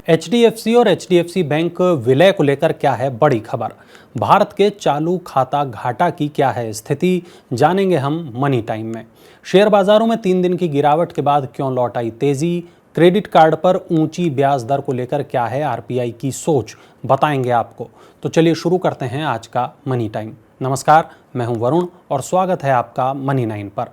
HDFC और HDFC bank विलय को लेकर क्या है बड़ी खबर। भारत के चालू खाता घाटा की क्या है स्थिति, जानेंगे हम मनी टाइम में। शेयर बाजारों में 3 दिन की गिरावट के बाद क्यों लौट आई तेजी, क्रेडिट कार्ड पर ऊंची ब्याज दर को लेकर क्या है आरबीआई की सोच, बताएंगे आपको। तो चलिए शुरू करते हैं आज का मनी टाइम। नमस्कार, मैं हूं वरुण और स्वागत है आपका मनी 9 पर।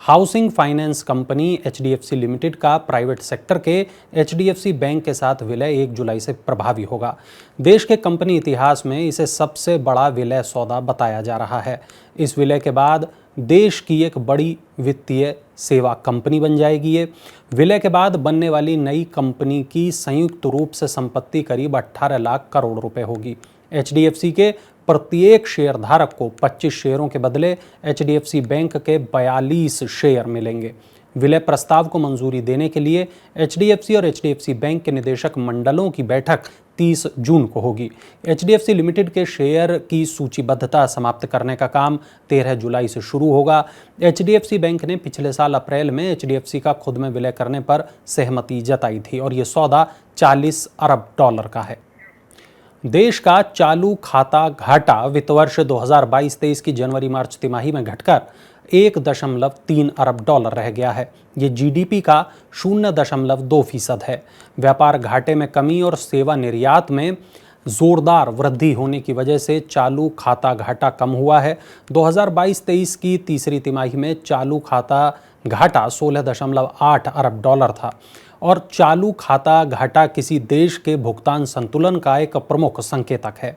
Housing finance company HDFC limited का प्राइवेट सेक्टर के एचडीएफसी बैंक के साथ विलय 1 जुलाई से प्रभावी होगा। देश के कंपनी इतिहास में इसे सबसे बड़ा विलय सौदा बताया जा रहा है। इस विलय के बाद देश की एक बड़ी वित्तीय सेवा कंपनी बन जाएगी। ये विलय के बाद बनने वाली नई कंपनी की संयुक्त रूप से संपत्ति करीब 18 लाख करोड़ रुपए होगी। एचडीएफसी के प्रत्येक शेयरधारक को 25 शेयरों के बदले एचडीएफसी बैंक के 42 शेयर मिलेंगे। विलय प्रस्ताव को मंजूरी देने के लिए एचडीएफसी और एचडीएफसी बैंक के निदेशक मंडलों की बैठक 30 जून को होगी। एचडीएफसी लिमिटेड के शेयर की सूचीबद्धता समाप्त करने का काम 13 जुलाई से शुरू होगा। एचडीएफसी बैंक ने पिछले साल अप्रैल में एचडीएफसी का खुद में विलय करने पर सहमति जताई थी और ये सौदा 40 अरब डॉलर का है। देश का चालू खाता घाटा वित्त वर्ष 2022-23 की जनवरी-मार्च तिमाही में घटकर 1.3 अरब डॉलर रह गया है। ये जीडीपी का 0.2% है। व्यापार घाटे में कमी और सेवा निर्यात में जोरदार वृद्धि होने की वजह से चालू खाता घाटा कम हुआ है। 2022-23 की तीसरी तिमाही में चालू खाता घाटा 16.8 अरब डॉलर था और चालू खाता घाटा किसी देश के भुगतान संतुलन का एक प्रमुख संकेतक है।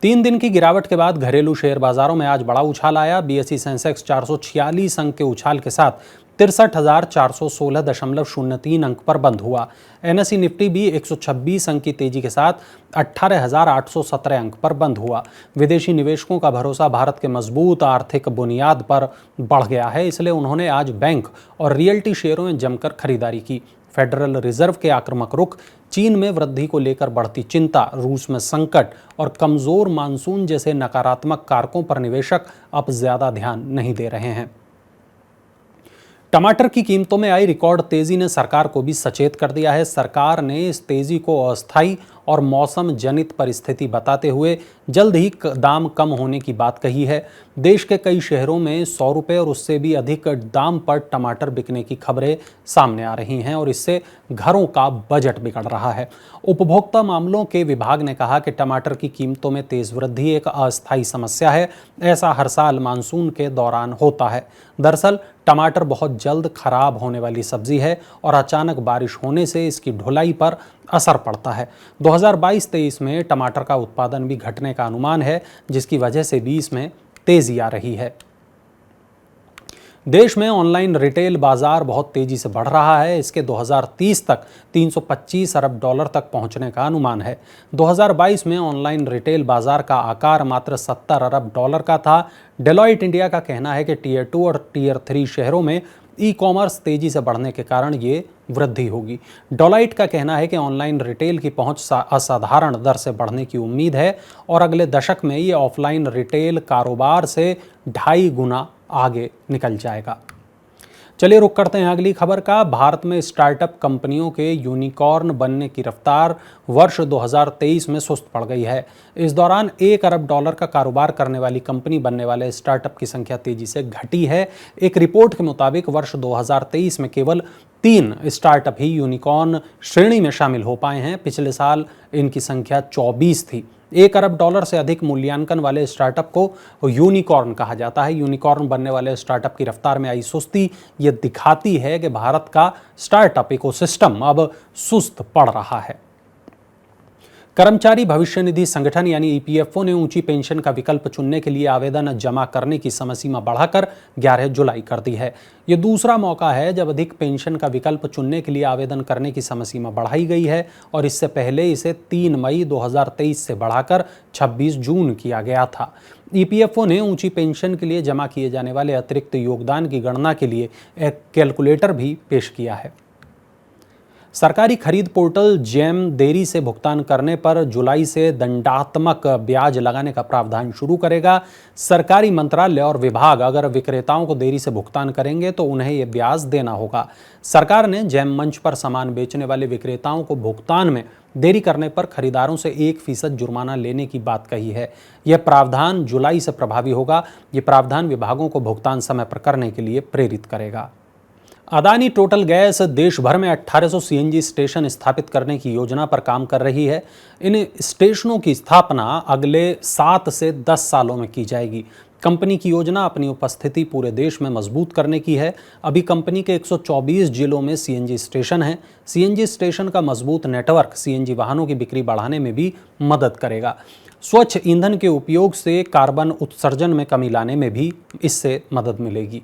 3 दिन की गिरावट के बाद घरेलू शेयर बाजारों में आज बड़ा उछाल आया। बीएसई सेंसेक्स 446 अंक के उछाल के साथ 63,416.03 अंक पर बंद हुआ। एनएसई निफ्टी भी 126 अंक की तेजी के साथ 18,817 अंक पर बंद हुआ। विदेशी निवेशकों का भरोसा भारत के मजबूत आर्थिक बुनियाद पर बढ़ गया है, इसलिए उन्होंने आज बैंक और रियल्टी शेयरों में जमकर खरीदारी की। फेडरल रिजर्व के आक्रामक रुख, चीन में वृद्धि को लेकर बढ़ती चिंता, रूस में संकट और कमजोर मानसून जैसे नकारात्मक कारकों पर निवेशक अब ज्यादा ध्यान नहीं दे रहे हैं। टमाटर की कीमतों में आई रिकॉर्ड तेजी ने सरकार को भी सचेत कर दिया है। सरकार ने इस तेजी को अस्थायी और मौसम जनित परिस्थिति बताते हुए जल्द ही दाम कम होने की बात कही है। देश के कई शहरों में 100 रुपये और उससे भी अधिक दाम पर टमाटर बिकने की खबरें सामने आ रही हैं और इससे घरों का बजट बिगड़ रहा है। उपभोक्ता मामलों के विभाग ने कहा कि टमाटर की कीमतों में तेज वृद्धि एक अस्थायी समस्या है। ऐसा हर साल मानसून के दौरान होता है। दरअसल टमाटर बहुत जल्द खराब होने वाली सब्जी है और अचानक बारिश होने से इसकी ढुलाई पर असर पड़ता है। 2022-23 में टमाटर का उत्पादन भी घटने का अनुमान है, जिसकी वजह से भी इसमें तेजी आ रही है। देश में ऑनलाइन रिटेल बाजार बहुत तेजी से बढ़ रहा है। इसके 2030 तक 325 अरब डॉलर तक पहुंचने का अनुमान है। 2022 में ऑनलाइन रिटेल बाजार का आकार मात्र 70 अरब डॉलर का था। डेलॉइट इंडिया का कहना है कि टियर 2 और टियर 3 शहरों में ई कॉमर्स तेजी से बढ़ने के कारण ये वृद्धि होगी। डेलॉइट का कहना है कि ऑनलाइन रिटेल की पहुंच असाधारण दर से बढ़ने की उम्मीद है और अगले दशक में ये ऑफलाइन रिटेल कारोबार से 2.5 गुना आगे निकल जाएगा। चलिए रुक करते हैं अगली खबर का। भारत में स्टार्टअप कंपनियों के यूनिकॉर्न बनने की रफ्तार वर्ष 2023 में सुस्त पड़ गई है। इस दौरान 1 अरब डॉलर का कारोबार करने वाली कंपनी बनने वाले स्टार्टअप की संख्या तेजी से घटी है। एक रिपोर्ट के मुताबिक वर्ष 2023 में केवल 3 स्टार्टअप ही यूनिकॉर्न श्रेणी में शामिल हो पाए हैं। पिछले साल इनकी संख्या 24 थी। 1 अरब डॉलर से अधिक मूल्यांकन वाले स्टार्टअप को यूनिकॉर्न कहा जाता है। यूनिकॉर्न बनने वाले स्टार्टअप की रफ्तार में आई सुस्ती ये दिखाती है कि भारत का स्टार्टअप इकोसिस्टम अब सुस्त पड़ रहा है। कर्मचारी भविष्य निधि संगठन यानी ईपीएफओ ने ऊंची पेंशन का विकल्प चुनने के लिए आवेदन जमा करने की समय सीमा बढ़ाकर 11 जुलाई कर दी है। ये दूसरा मौका है जब अधिक पेंशन का विकल्प चुनने के लिए आवेदन करने की समय सीमा बढ़ाई गई है और इससे पहले इसे 3 मई 2023 से बढ़ाकर 26 जून किया गया था। ईपीएफओ ने ऊंची पेंशन के लिए जमा किए जाने वाले अतिरिक्त योगदान की गणना के लिए एक कैलकुलेटर भी पेश किया है। सरकारी खरीद पोर्टल जेम देरी से भुगतान करने पर जुलाई से दंडात्मक ब्याज लगाने का प्रावधान शुरू करेगा। सरकारी मंत्रालय और विभाग अगर विक्रेताओं को देरी से भुगतान करेंगे तो उन्हें यह ब्याज देना होगा। सरकार ने जेम मंच पर सामान बेचने वाले विक्रेताओं को भुगतान में देरी करने पर खरीदारों से 1% जुर्माना लेने की बात कही है। यह प्रावधान जुलाई से प्रभावी होगा। यह प्रावधान विभागों को भुगतान समय पर करने के लिए प्रेरित करेगा। अदानी टोटल गैस देश भर में 1800 सीएनजी स्टेशन स्थापित करने की योजना पर काम कर रही है। इन स्टेशनों की स्थापना अगले 7 से 10 सालों में की जाएगी। कंपनी की योजना अपनी उपस्थिति पूरे देश में मजबूत करने की है। अभी कंपनी के 124 जिलों में सीएनजी स्टेशन हैं। सीएनजी स्टेशन का मजबूत नेटवर्क सीएनजी वाहनों की बिक्री बढ़ाने में भी मदद करेगा। स्वच्छ ईंधन के उपयोग से कार्बन उत्सर्जन में कमी लाने में भी इससे मदद मिलेगी।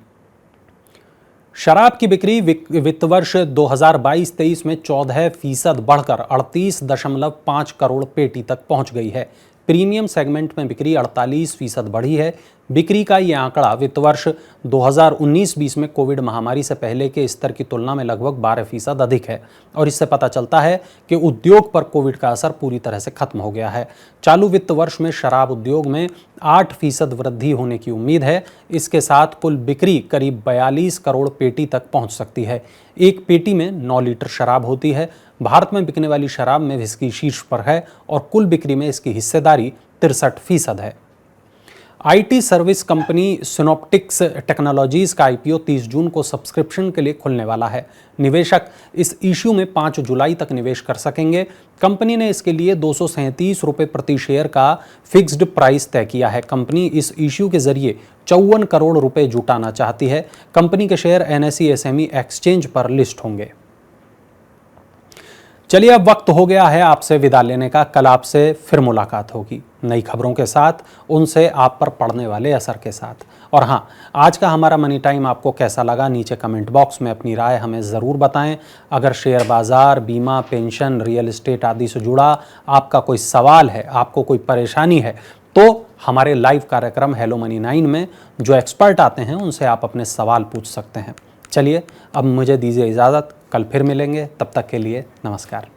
शराब की बिक्री वित्त वर्ष 2022-23 में 14% बढ़कर 38.5 करोड़ पेटी तक पहुंच गई है। प्रीमियम सेगमेंट में बिक्री 48% बढ़ी है। बिक्री का ये आंकड़ा वित्त वर्ष 2019-20 में कोविड महामारी से पहले के स्तर की तुलना में लगभग 12% अधिक है और इससे पता चलता है कि उद्योग पर कोविड का असर पूरी तरह से खत्म हो गया है। चालू वित्त वर्ष में शराब उद्योग में 8% वृद्धि होने की उम्मीद है। इसके साथ कुल बिक्री करीब 42 करोड़ पेटी तक पहुंच सकती है। एक पेटी में 9 लीटर शराब होती है। भारत में बिकने वाली शराब में व्हिस्की शीर्ष पर है और कुल बिक्री में इसकी हिस्सेदारी 63% है। आईटी सर्विस कंपनी सिनोप्टिक्स टेक्नोलॉजीज का आईपीओ 30 जून को सब्सक्रिप्शन के लिए खुलने वाला है। निवेशक इस इश्यू में 5 जुलाई तक निवेश कर सकेंगे। कंपनी ने इसके लिए 237 रुपये प्रति शेयर का फिक्स्ड प्राइस तय किया है। कंपनी इस इश्यू के जरिए 54 करोड़ रुपए जुटाना चाहती है। कंपनी के शेयर एनएसई एसएमई एक्सचेंज पर लिस्ट होंगे। चलिए अब वक्त हो गया है आपसे विदा लेने का। कल आपसे फिर मुलाकात होगी नई खबरों के साथ, उनसे आप पर पड़ने वाले असर के साथ। और हाँ, आज का हमारा मनी टाइम आपको कैसा लगा नीचे कमेंट बॉक्स में अपनी राय हमें ज़रूर बताएं। अगर शेयर बाज़ार, बीमा, पेंशन, रियल एस्टेट आदि से जुड़ा आपका कोई सवाल है, आपको कोई परेशानी है, तो हमारे लाइव कार्यक्रम हेलो मनी 9 में जो एक्सपर्ट आते हैं उनसे आप अपने सवाल पूछ सकते हैं। चलिए अब मुझे दीजिए इजाज़त, कल फिर मिलेंगे। तब तक के लिए नमस्कार।